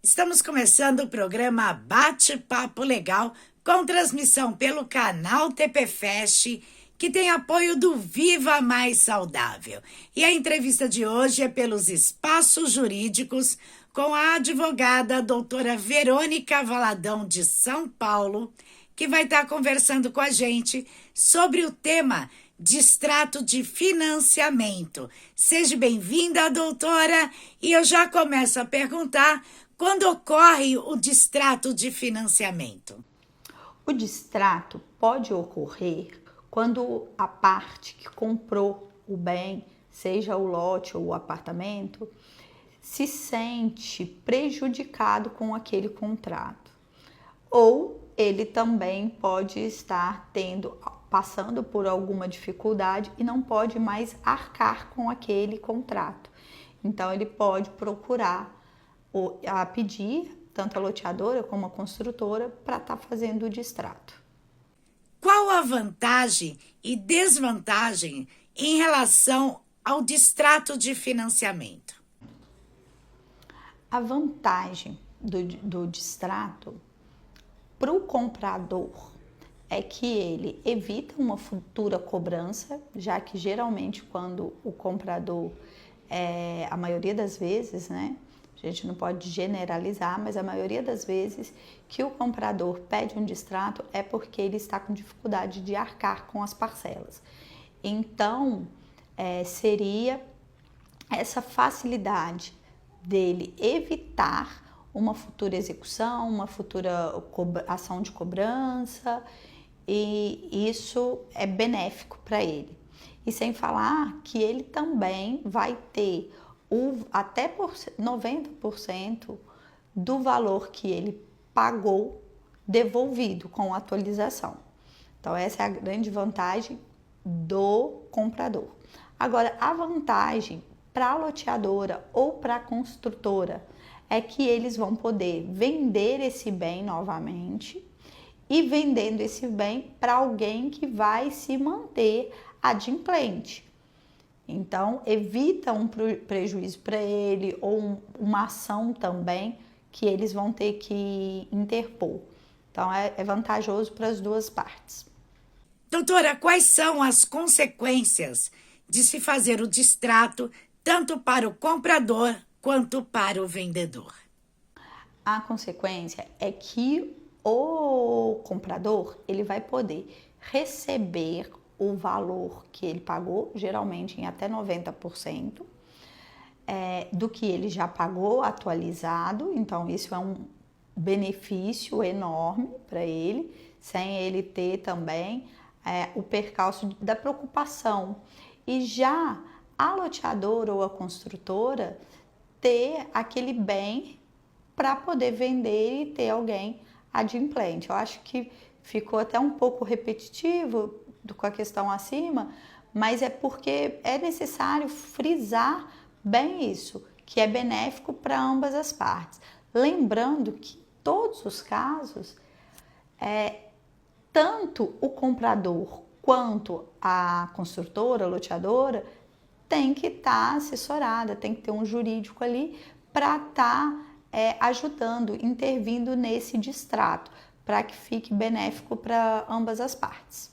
Estamos começando o programa Bate-Papo Legal, com transmissão pelo canal TP Fest, que tem apoio do Viva Mais Saudável. E a entrevista de hoje é pelos Espaços Jurídicos, com a advogada doutora Verônica Valadão, de São Paulo, que vai estar conversando com a gente sobre o tema Distrato de financiamento. Seja bem-vinda, doutora, e eu já começo a perguntar: quando ocorre o distrato de financiamento? O distrato pode ocorrer quando a parte que comprou o bem, seja o lote ou o apartamento, se sente prejudicado com aquele contrato. Ou ele também pode estar passando por alguma dificuldade e não pode mais arcar com aquele contrato. Então ele pode procurar pedir tanto a loteadora como a construtora para estar fazendo o distrato. Qual a vantagem e desvantagem em relação ao distrato de financiamento? A vantagem do distrato para o comprador é que ele evita uma futura cobrança, já que geralmente quando o comprador, a maioria das vezes, né? A gente não pode generalizar, mas a maioria das vezes que o comprador pede um distrato é porque ele está com dificuldade de arcar com as parcelas. Então, seria essa facilidade dele evitar uma futura execução, uma futura ação de cobrança, e isso é benéfico para ele. E sem falar que ele também vai ter até por 90% do valor que ele pagou devolvido com atualização. Então essa é a grande vantagem do comprador. Agora, a vantagem para a loteadora ou para a construtora é que eles vão poder vender esse bem novamente e vendendo esse bem para alguém que vai se manter adimplente. Então, evita um prejuízo para ele ou uma ação também que eles vão ter que interpor. Então, é vantajoso para as duas partes. Doutora, quais são as consequências de se fazer o distrato tanto para o comprador quanto para o vendedor? A consequência é que o comprador ele vai poder receber o valor que ele pagou, geralmente em até 90%, do que ele já pagou atualizado. Então isso é um benefício enorme para ele, sem ele ter também o percalço da preocupação. E já a loteadora ou a construtora ter aquele bem para poder vender e ter alguém adimplente. Eu acho que ficou até um pouco repetitivo com a questão acima, mas é porque é necessário frisar bem isso, que é benéfico para ambas as partes. Lembrando que em todos os casos, tanto o comprador quanto a construtora, a loteadora, tem que estar assessorada, tem que ter um jurídico ali para estar ajudando, intervindo nesse distrato, para que fique benéfico para ambas as partes.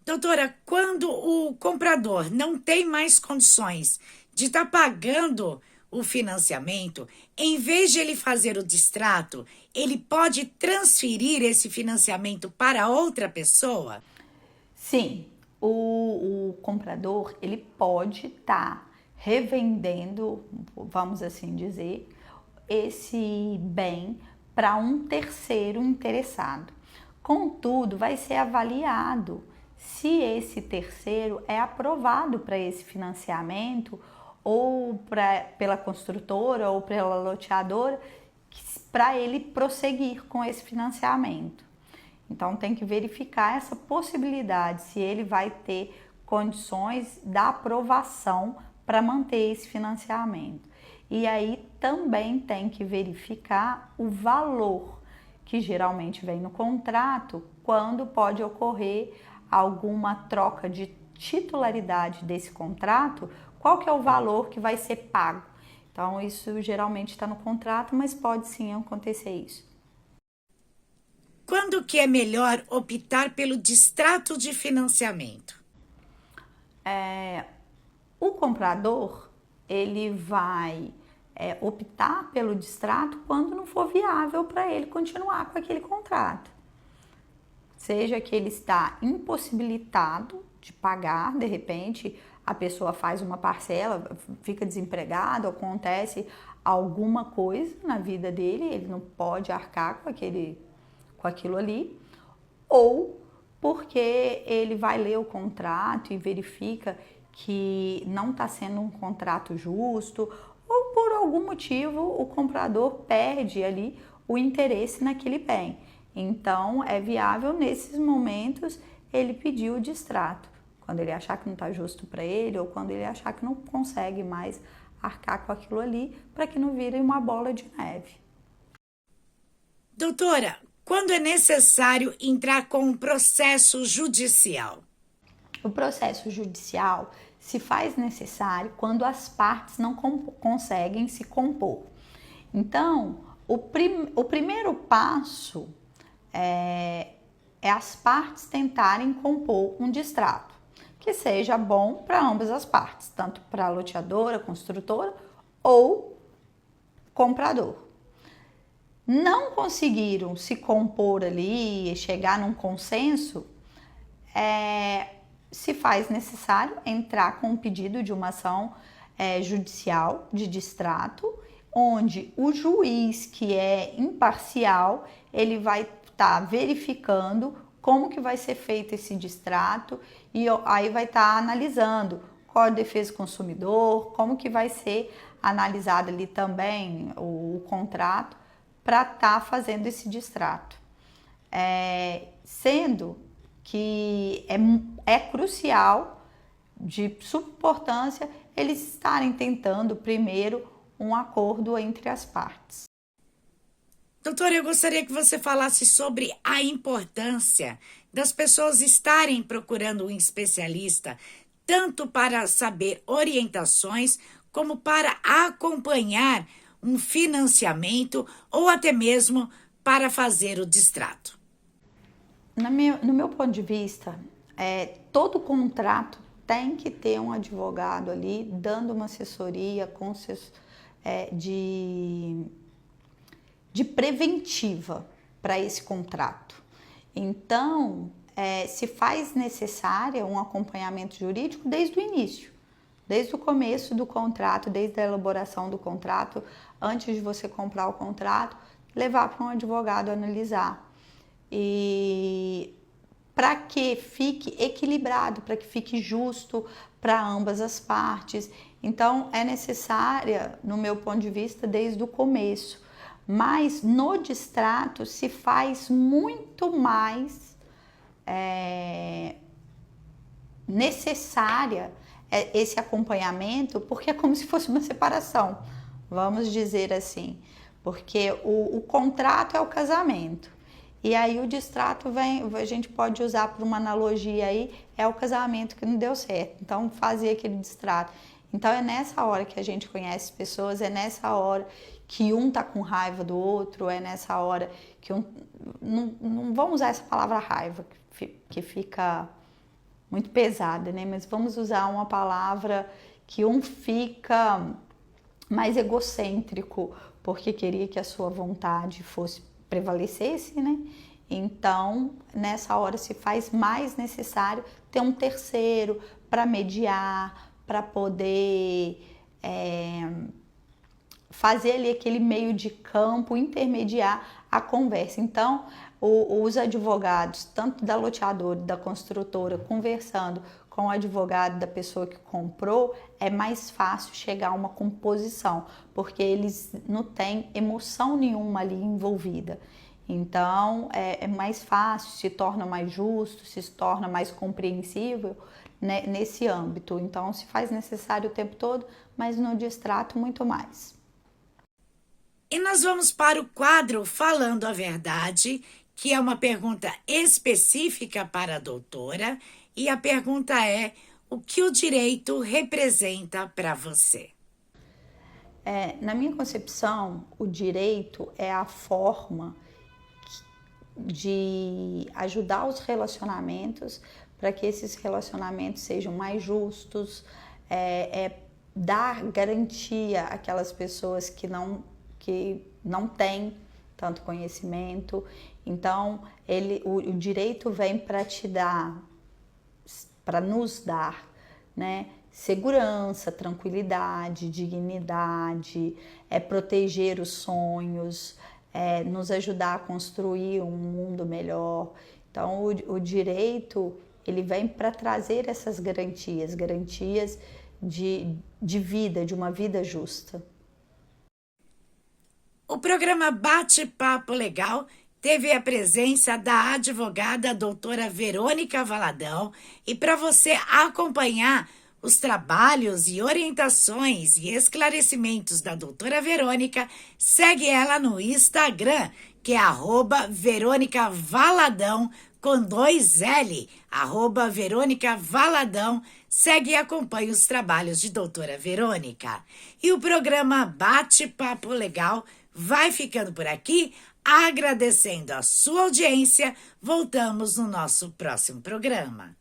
Doutora, quando o comprador não tem mais condições de estar pagando o financiamento, em vez de ele fazer o distrato, ele pode transferir esse financiamento para outra pessoa? Sim, o comprador ele pode estar revendendo, vamos assim dizer, esse bem para um terceiro interessado. Contudo, vai ser avaliado se esse terceiro é aprovado para esse financiamento ou pela construtora ou pela loteadora, para ele prosseguir com esse financiamento. Então tem que verificar essa possibilidade, se ele vai ter condições da aprovação para manter esse financiamento. E aí também tem que verificar o valor que geralmente vem no contrato, quando pode ocorrer alguma troca de titularidade desse contrato, qual que é o valor que vai ser pago. Então, isso geralmente está no contrato, mas pode sim acontecer isso. Quando que é melhor optar pelo distrato de financiamento? O comprador, ele vai optar pelo distrato quando não for viável para ele continuar com aquele contrato. Seja que ele está impossibilitado de pagar, de repente a pessoa faz uma parcela, fica desempregado, acontece alguma coisa na vida dele, ele não pode arcar com aquilo ali, ou porque ele vai ler o contrato e verifica que não está sendo um contrato justo, ou por algum motivo o comprador perde ali o interesse naquele bem. Então é viável nesses momentos ele pedir o distrato, quando ele achar que não está justo para ele ou quando ele achar que não consegue mais arcar com aquilo ali, para que não vire uma bola de neve. Doutora, quando é necessário entrar com um processo judicial? O processo judicial se faz necessário quando as partes não conseguem se compor. Então, o primeiro passo é as partes tentarem compor um distrato que seja bom para ambas as partes, tanto para a loteadora, construtora ou comprador. Não conseguiram se compor ali e chegar num consenso, se faz necessário entrar com um pedido de uma ação judicial de distrato, onde o juiz, que é imparcial, ele vai estar verificando como que vai ser feito esse distrato e aí vai estar analisando qual a defesa do consumidor, como que vai ser analisado ali também o contrato para estar fazendo esse distrato. Sendo que é crucial, de suma importância, eles estarem tentando primeiro um acordo entre as partes. Doutora, eu gostaria que você falasse sobre a importância das pessoas estarem procurando um especialista, tanto para saber orientações, como para acompanhar um financiamento ou até mesmo para fazer o distrato. No meu ponto de vista, todo contrato tem que ter um advogado ali dando uma assessoria de preventiva para esse contrato. Então, se faz necessário um acompanhamento jurídico desde o início, desde o começo do contrato, desde a elaboração do contrato, antes de você comprar o contrato, levar para um advogado analisar. E para que fique equilibrado, para que fique justo para ambas as partes. Então, é necessária, no meu ponto de vista, desde o começo. Mas no distrato se faz muito mais necessária esse acompanhamento, porque é como se fosse uma separação, vamos dizer assim. Porque o contrato é o casamento. E aí o distrato a gente pode usar por uma analogia aí, é o casamento que não deu certo. Então, fazer aquele distrato. Então, é nessa hora que a gente conhece pessoas, é nessa hora que um tá com raiva do outro, é nessa hora que um... Não vamos usar essa palavra raiva, que fica muito pesada, né? Mas vamos usar uma palavra que um fica mais egocêntrico, porque queria que a sua vontade prevalecesse, né? Então, nessa hora se faz mais necessário ter um terceiro para mediar, para poder fazer ali aquele meio de campo, intermediar a conversa. Então, os advogados, tanto da loteadora e da construtora, conversando com o advogado da pessoa que comprou, é mais fácil chegar a uma composição, porque eles não têm emoção nenhuma ali envolvida. Então, é mais fácil, se torna mais justo, se torna mais compreensível, né, nesse âmbito. Então, se faz necessário o tempo todo, mas no distrato muito mais. E nós vamos para o quadro Falando a Verdade, que é uma pergunta específica para a doutora, e a pergunta é: o que o direito representa para você? Na minha concepção, o direito é a forma de ajudar os relacionamentos para que esses relacionamentos sejam mais justos, dar garantia àquelas pessoas que não têm tanto conhecimento. Então, o direito vem para te dar, para nos dar, né, segurança, tranquilidade, dignidade, proteger os sonhos, nos ajudar a construir um mundo melhor. Então, o direito, ele vem para trazer essas garantias de vida, de uma vida justa. O programa Bate-Papo Legal teve a presença da advogada doutora Verônica Valadão, e para você acompanhar os trabalhos e orientações e esclarecimentos da doutora Verônica, segue ela no Instagram, que é @VerônicaValadão, com 2 L, @VerônicaValadão. Segue e acompanhe os trabalhos de doutora Verônica. E o programa Bate-Papo Legal vai ficando por aqui, agradecendo a sua audiência. Voltamos no nosso próximo programa.